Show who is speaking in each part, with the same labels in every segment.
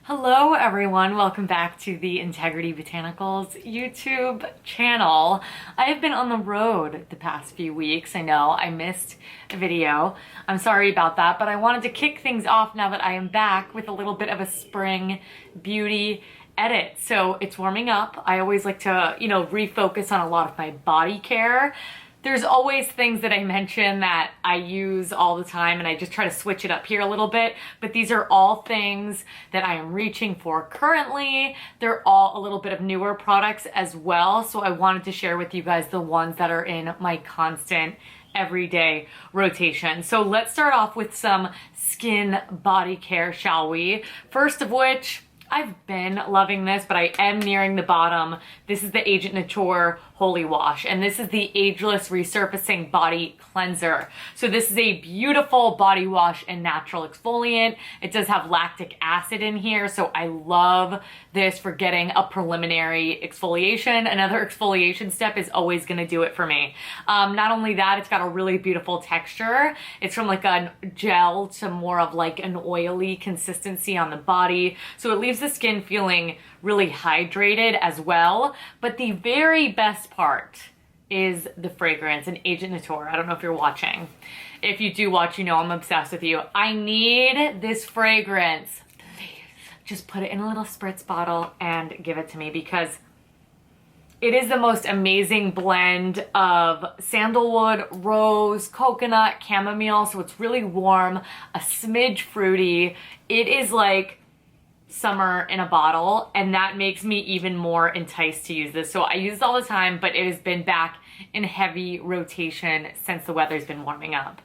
Speaker 1: Hello everyone, welcome back to the Integrity Botanicals YouTube channel. I have been on the road the past few weeks. I know I missed a video. I'm sorry about that, but I wanted to kick things off now that I am back with a little bit of a spring beauty edit. So it's warming up. I always like to, refocus on a lot of my body care. There's always things that I mention that I use all the time, and I just try to switch it up here a little bit, but these are all things that I am reaching for currently. They're all a little bit of newer products as well, so I wanted to share with you guys the ones that are in my constant everyday rotation. So let's start off with some skin body care, shall we? First of which, I've been loving this, but I am nearing the bottom. This is the Agent Nature Holy Wash, and this is the Ageless Resurfacing Body Cleanser. So this is a beautiful body wash and natural exfoliant. It does have lactic acid in here, so I love this for getting a preliminary exfoliation. Another exfoliation step is always gonna do it for me. Not only that, it's got a really beautiful texture. It's from like a gel to more of like an oily consistency on the body. So it leaves the skin feeling really hydrated as well. But the very best part is the fragrance and Agent Nature. I don't know if you're watching. If you do watch, you know I'm obsessed with you. I need this fragrance. Please just put it in a little spritz bottle and give it to me, because it is the most amazing blend of sandalwood, rose, coconut, chamomile. So it's really warm, a smidge fruity. It is like summer in a bottle, and that makes me even more enticed to use this. So I use it all the time, but it has been back in heavy rotation since the weather's been warming up.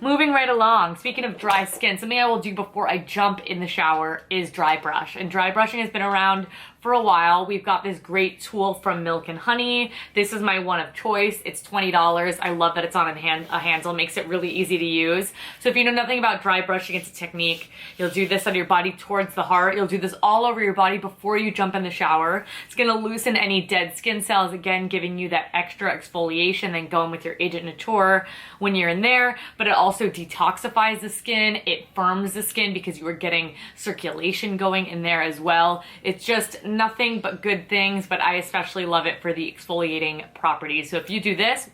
Speaker 1: Moving right along, speaking of dry skin, something I will do before I jump in the shower is dry brush. And dry brushing has been around for a while. We've got this great tool from Milk and Honey. This is my one of choice. It's $20. I love that it's on a handle. Makes it really easy to use. So if you know nothing about dry brushing, it's a technique. You'll do this on your body towards the heart. You'll do this all over your body before you jump in the shower. It's gonna loosen any dead skin cells, again, giving you that extra exfoliation, then going with your Agent Nature when you're in there. But it also detoxifies the skin. It firms the skin because you are getting circulation going in there as well. It's just nothing but good things, but I especially love it for the exfoliating properties. So if you do this,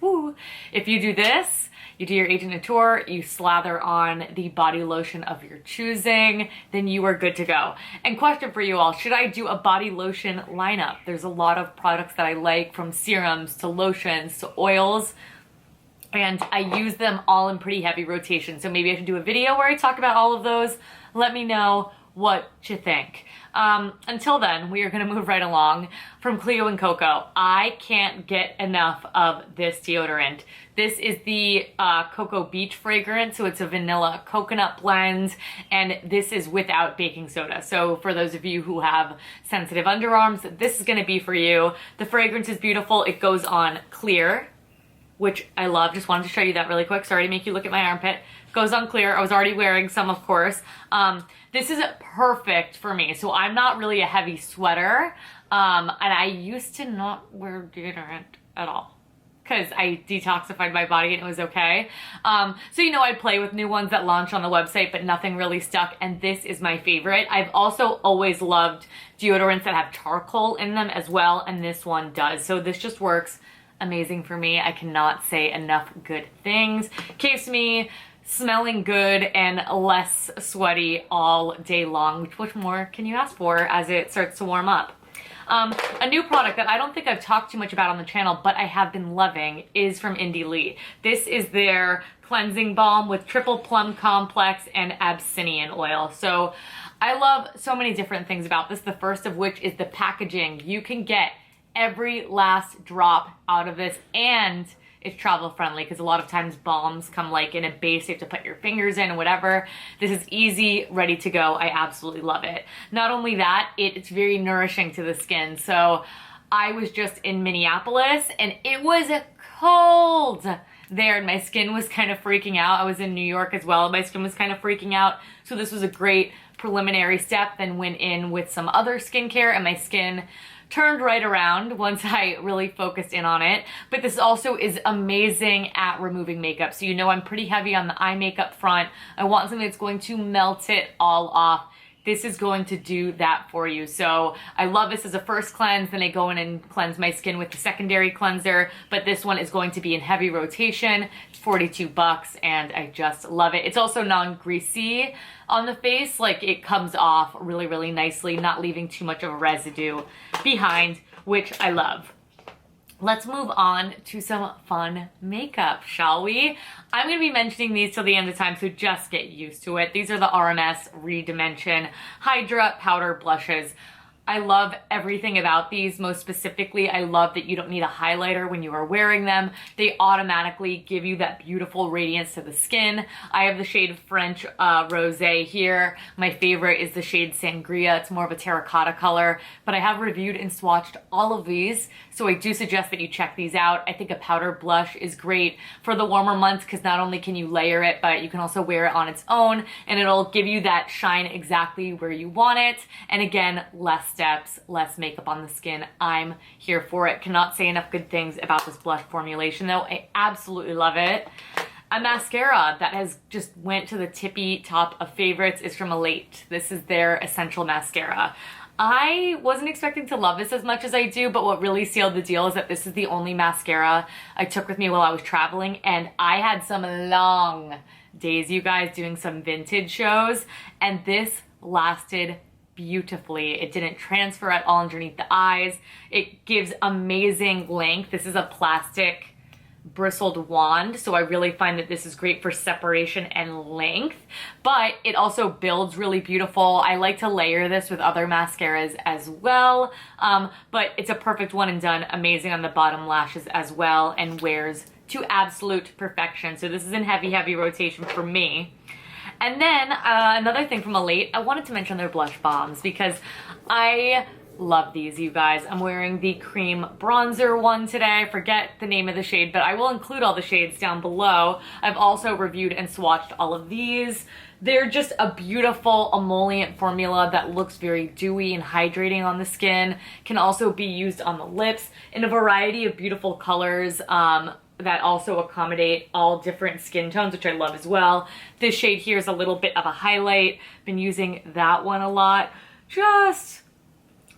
Speaker 1: you do your Agent Nature, you slather on the body lotion of your choosing, then you are good to go. And question for you all, should I do a body lotion lineup? There's a lot of products that I like, from serums to lotions to oils, and I use them all in pretty heavy rotation. So maybe I should do a video where I talk about all of those. Let me know what you think. Until then, we are gonna move right along from Cleo and Coco. I can't get enough of this deodorant. This is the Cocoa Beach fragrance, so it's a vanilla coconut blend, and this is without baking soda. So for those of you who have sensitive underarms, this is gonna be for you. The fragrance is beautiful. It goes on clear, which I love. Just wanted to show you that really quick. Sorry to make you look at my armpit. Goes on clear. I was already wearing some, of course. This is perfect for me. So I'm not really a heavy sweater, and I used to not wear deodorant at all because I detoxified my body and it was okay. So I'd play with new ones that launch on the website, but nothing really stuck, and this is my favorite. I've also always loved deodorants that have charcoal in them as well, and this one does. So this just works amazing for me. I cannot say enough good things. Keeps me smelling good and less sweaty all day long. Which more can you ask for as it starts to warm up? A new product that I don't think I've talked too much about on the channel, but I have been loving, is from Indie Lee. This is their cleansing balm with triple plum complex and abyssinian oil. So I love so many different things about this. The first of which is the packaging. You can get every last drop out of this, and it's travel friendly, because a lot of times balms come like in a base you have to put your fingers in or whatever. This is easy, ready to go. I absolutely love it. Not only that, it's very nourishing to the skin. So I was just in Minneapolis and it was cold there and my skin was kind of freaking out. I was in New York as well and my skin was kind of freaking out. So this was a great preliminary step, then went in with some other skincare and my skin turned right around once I really focused in on it. But this also is amazing at removing makeup. So I'm pretty heavy on the eye makeup front. I want something that's going to melt it all off. this is going to do that for you. So I love this as a first cleanse, then I go in and cleanse my skin with the secondary cleanser, but this one is going to be in heavy rotation. It's $42 and I just love it. It's also non-greasy on the face, like it comes off really, really nicely, not leaving too much of a residue behind, which I love. Let's move on to some fun makeup, shall we? I'm going to be mentioning these till the end of time, so just get used to it. These are the RMS Redimension Hydra Powder Blushes. I love everything about these. Most specifically, I love that you don't need a highlighter when you are wearing them. They automatically give you that beautiful radiance to the skin. I have the shade French Rosé here. My favorite is the shade Sangria. It's more of a terracotta color, but I have reviewed and swatched all of these, so I do suggest that you check these out. I think a powder blush is great for the warmer months because not only can you layer it, but you can also wear it on its own, and it'll give you that shine exactly where you want it. And again, less steps, less makeup on the skin. I'm here for it. Cannot say enough good things about this blush formulation though. I absolutely love it. A mascara that has just went to the tippy top of favorites is from Elate. This is their Essential Mascara. I wasn't expecting to love this as much as I do, but what really sealed the deal is that this is the only mascara I took with me while I was traveling, and I had some long days, you guys, doing some vintage shows, and this lasted beautifully. It didn't transfer at all underneath the eyes. It gives amazing length. This is a plastic bristled wand, so I really find that this is great for separation and length, but it also builds really beautiful. I like to layer this with other mascaras as well, but it's a perfect one and done. Amazing on the bottom lashes as well, and wears to absolute perfection. So this is in heavy, heavy rotation for me. And then another thing from Elate, I wanted to mention their blush bombs because I love these, you guys. I'm wearing the cream bronzer one today. I forget the name of the shade, but I will include all the shades down below. I've also reviewed and swatched all of these. They're just a beautiful emollient formula that looks very dewy and hydrating on the skin. Can also be used on the lips in a variety of beautiful colors. That also accommodate all different skin tones, which I love as well. This shade here is a little bit of a highlight. Been using that one a lot. Just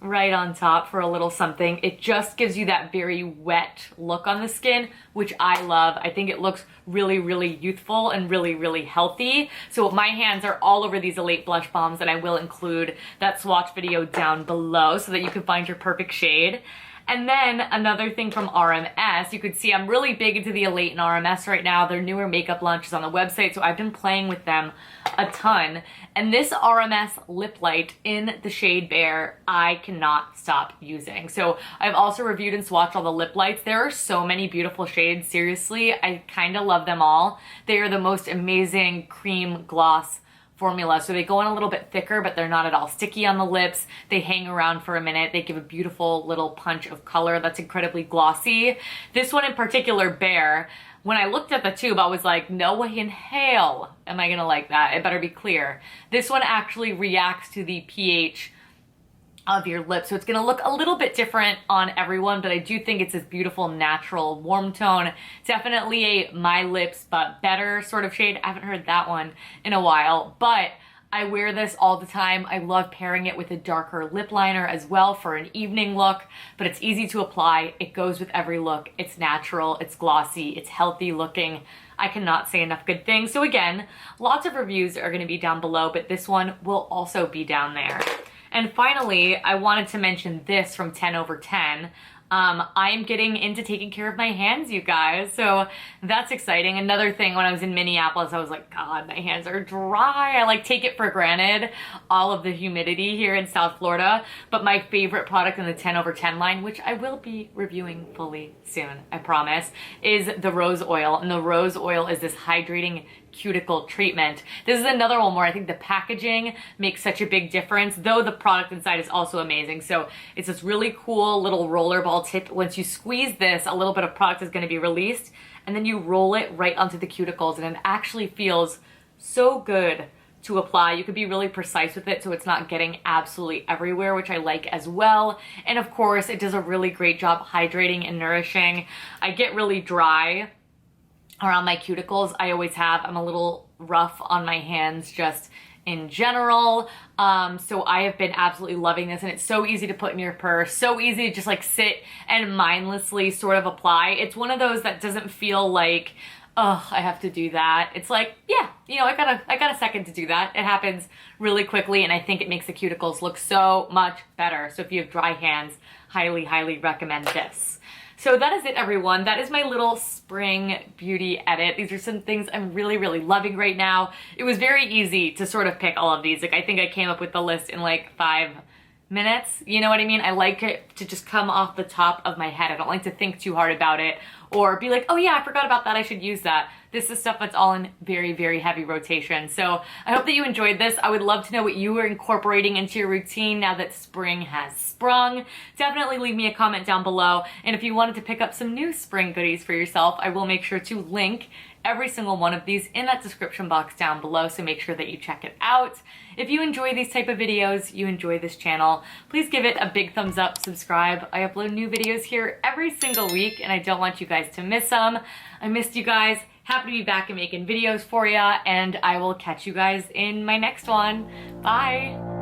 Speaker 1: right on top for a little something. It just gives you that very wet look on the skin, which I love. I think it looks really, really youthful and really, really healthy. So my hands are all over these Elate blush bombs, and I will include that swatch video down below so that you can find your perfect shade. And then another thing from RMS, you could see I'm really big into the Elate and RMS right now. Their newer makeup launches on the website, so I've been playing with them a ton. And this RMS lip light in the shade Bare, I cannot stop using. So I've also reviewed and swatched all the lip lights. There are so many beautiful shades. Seriously, I kind of love them all. They are the most amazing cream gloss formula. So they go in a little bit thicker, but they're not at all sticky on the lips. They hang around for a minute. They give a beautiful little punch of color that's incredibly glossy. This one in particular, Bare, when I looked at the tube, I was like, no way in hell am I gonna like that. It better be clear. This one actually reacts to the pH of your lips, so it's gonna look a little bit different on everyone, but I do think it's this beautiful natural warm tone. Definitely a my lips but better sort of shade. I haven't heard that one in a while, but I wear this all the time. I love pairing it with a darker lip liner as well for an evening look, but it's easy to apply. It goes with every look. It's natural, it's glossy, it's healthy looking. I cannot say enough good things. So again, lots of reviews are gonna be down below, but this one will also be down there. And finally, I wanted to mention this from 10 over 10. I am getting into taking care of my hands, you guys, so that's exciting. Another thing, when I was in Minneapolis, I was like, God, my hands are dry. I like take it for granted, all of the humidity here in South Florida, but my favorite product in the 10 over 10 line, which I will be reviewing fully soon, I promise, is the rose oil. And the rose oil is this hydrating cuticle treatment. This is another one where I think the packaging makes such a big difference, though the product inside is also amazing. So it's this really cool little rollerball tip. Once you squeeze this, a little bit of product is going to be released, and then you roll it right onto the cuticles, and it actually feels so good to apply. You could be really precise with it so it's not getting absolutely everywhere, which I like as well. And of course, it does a really great job hydrating and nourishing. I get really dry around my cuticles. I always have. I'm a little rough on my hands just in general. So I have been absolutely loving this, and it's so easy to put in your purse, so easy to just like sit and mindlessly sort of apply. It's one of those that doesn't feel like, oh, I have to do that. It's like, yeah, you know, I got a second to do that. It happens really quickly, and I think it makes the cuticles look so much better. So if you have dry hands, highly, highly recommend this. So that is it, everyone. That is my little spring beauty edit. These are some things I'm really, really loving right now. It was very easy to sort of pick all of these. Like, I think I came up with the list in like 5 minutes. You know what I mean? I like it to just come off the top of my head. I don't like to think too hard about it or be like, oh yeah, I forgot about that, I should use that. This is stuff that's all in very, very heavy rotation. So I hope that you enjoyed this. I would love to know what you are incorporating into your routine now that spring has sprung. Definitely leave me a comment down below. And if you wanted to pick up some new spring goodies for yourself, I will make sure to link every single one of these in that description box down below, so make sure that you check it out. If you enjoy these type of videos, you enjoy this channel, please give it a big thumbs up, subscribe. I upload new videos here every single week, and I don't want you guys to miss them. I missed you guys. Happy to be back and making videos for ya, and I will catch you guys in my next one. Bye!